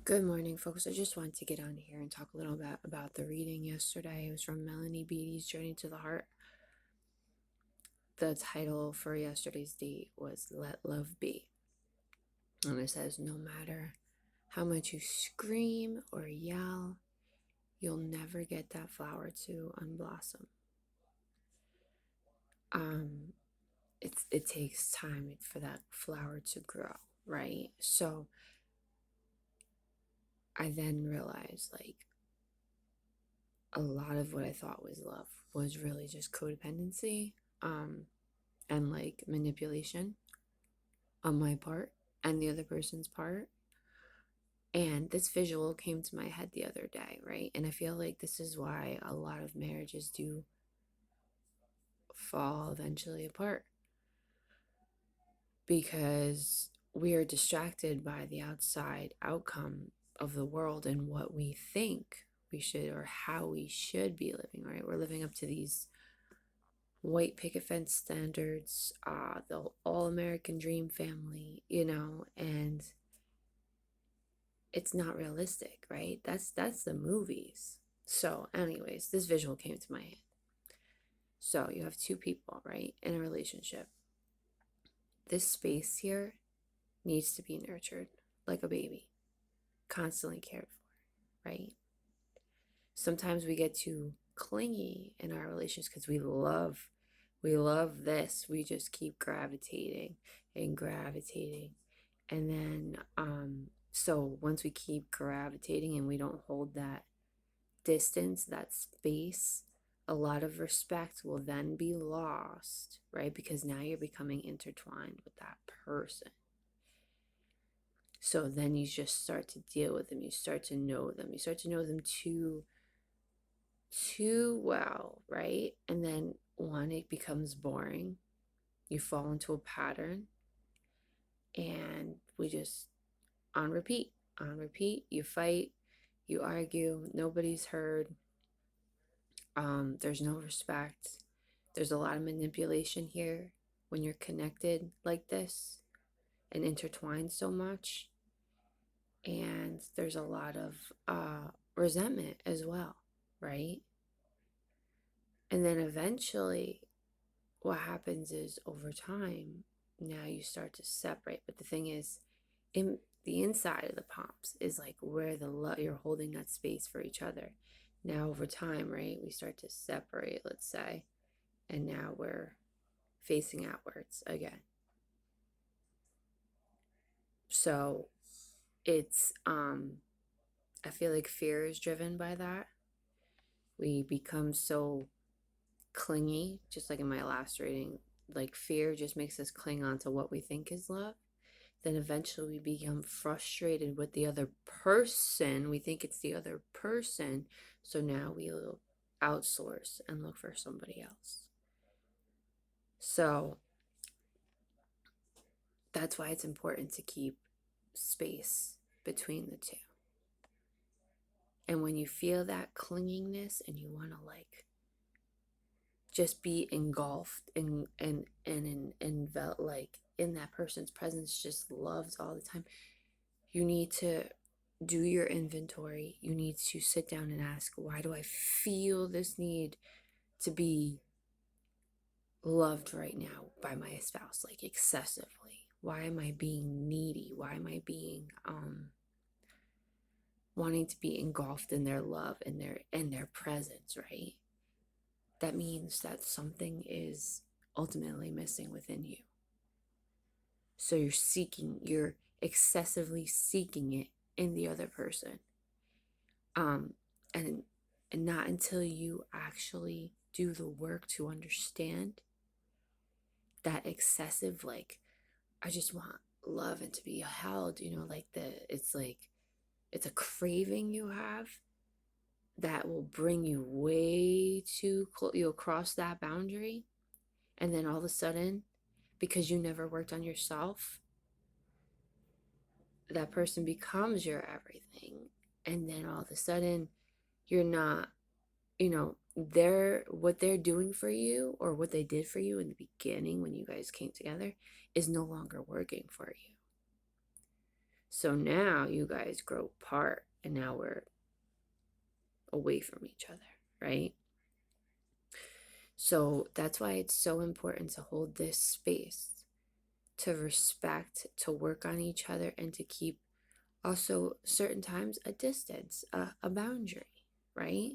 Good morning, folks. I just wanted to get on here and talk a little bit about the reading yesterday. It was from Melanie Beattie's Journey to the Heart. The title for yesterday's date was Let Love Be. And it says, no matter how much you scream or yell, you'll never get that flower to unblossom. It takes time for that flower to grow, right? So I then realized a lot of what I thought was love was really just codependency, and manipulation on my part and the other person's part. And this visual came to my head the other day, right? And I feel like this is why a lot of marriages do fall eventually apart, because we are distracted by the outside outcome of the world and what we think we should or how we should be living, right? We're living up to these white picket fence standards, the all American dream family, and it's not realistic, right? That's the movies. So, anyways, this visual came to my head. So you have two people, right, in a relationship. This space here needs to be nurtured like a baby, constantly cared for, right? Sometimes we get too clingy in our relations because we love this. We just keep gravitating and gravitating. And then so once we keep gravitating and we don't hold that distance, that space, a lot of respect will then be lost, right? Because now you're becoming intertwined with that person. So then you just start to deal with them. You start to know them. You start to know them too well, right? And then one, it becomes boring. You fall into a pattern, and we just on repeat. You fight, you argue, nobody's heard. There's no respect. There's a lot of manipulation here when you're connected like this and intertwined so much. And there's a lot of resentment as well, right? And then eventually, what happens is over time, now you start to separate. But the thing is, in the inside of the palms is like where the love, you're holding that space for each other. Now over time, right, we start to separate, let's say, and now we're facing outwards again. So it's I feel like fear is driven by that. We become so clingy, just like in my last reading, like fear just makes us cling on to what we think is love. Then eventually we become frustrated with the other person. We think it's the other person. So now we'll outsource and look for somebody else. So that's why it's important to keep space between the two. And when you feel that clinginess and you want to just be engulfed and like in that person's presence, just loved all the time, you need to do your inventory. You need to sit down and ask, why do I feel this need to be loved right now by my spouse, like excessively? Why am I being needy? Why am I being wanting to be engulfed in their love and their presence, right? That means that something is ultimately missing within you. So you're excessively seeking it in the other person. Um, and not until you actually do the work to understand that excessive, I just want love and to be held, it's a craving you have that will bring you way too close. You'll cross that boundary, and then all of a sudden, because you never worked on yourself, that person becomes your everything. And then all of a sudden, you're not, what they're doing for you or what they did for you in the beginning when you guys came together is no longer working for you. So now you guys grow apart and now we're away from each other, right? So that's why it's so important to hold this space, to respect, to work on each other, and to keep also certain times a distance, a boundary, right?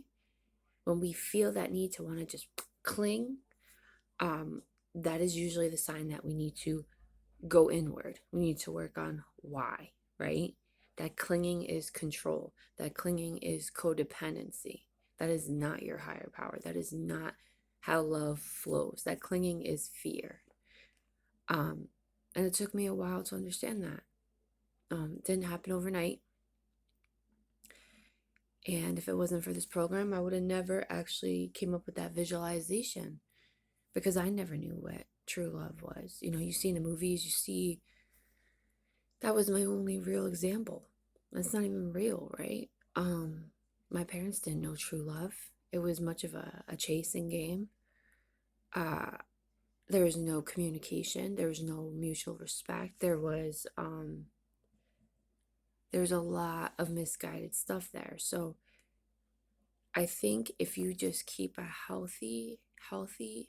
When we feel that need to want to just cling, um, that is usually the sign that we need to go inward. We need to work on why, right? That clinging is control. That clinging is codependency. That is not your higher power. That is not how love flows. That clinging is fear. Um, and it took me a while to understand that. Didn't happen overnight. And if it wasn't for this program, I would have never actually came up with that visualization because I never knew what true love was. You know, you see in the movies, you see that was my only real example. That's not even real, right? My parents didn't know true love. It was much of a chasing game. Uh, there was no communication. There was no mutual respect. There was a lot of misguided stuff there. So I think if you just keep a healthy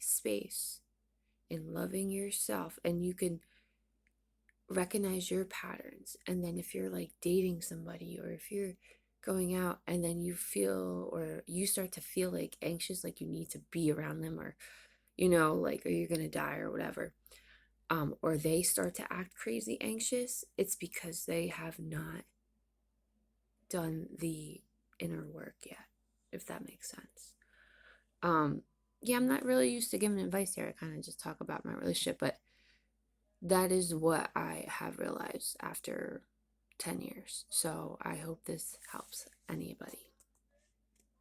space in loving yourself, and you can recognize your patterns, and then if you're like dating somebody, or if you're going out and then you feel, or you start to feel like anxious, like you need to be around them, or like, or you're gonna die or whatever, or they start to act crazy anxious, it's because they have not done the inner work yet, if that makes sense. Yeah, I'm not really used to giving advice here. I kind of just talk about my relationship, but that is what I have realized after 10 years. So I hope this helps anybody.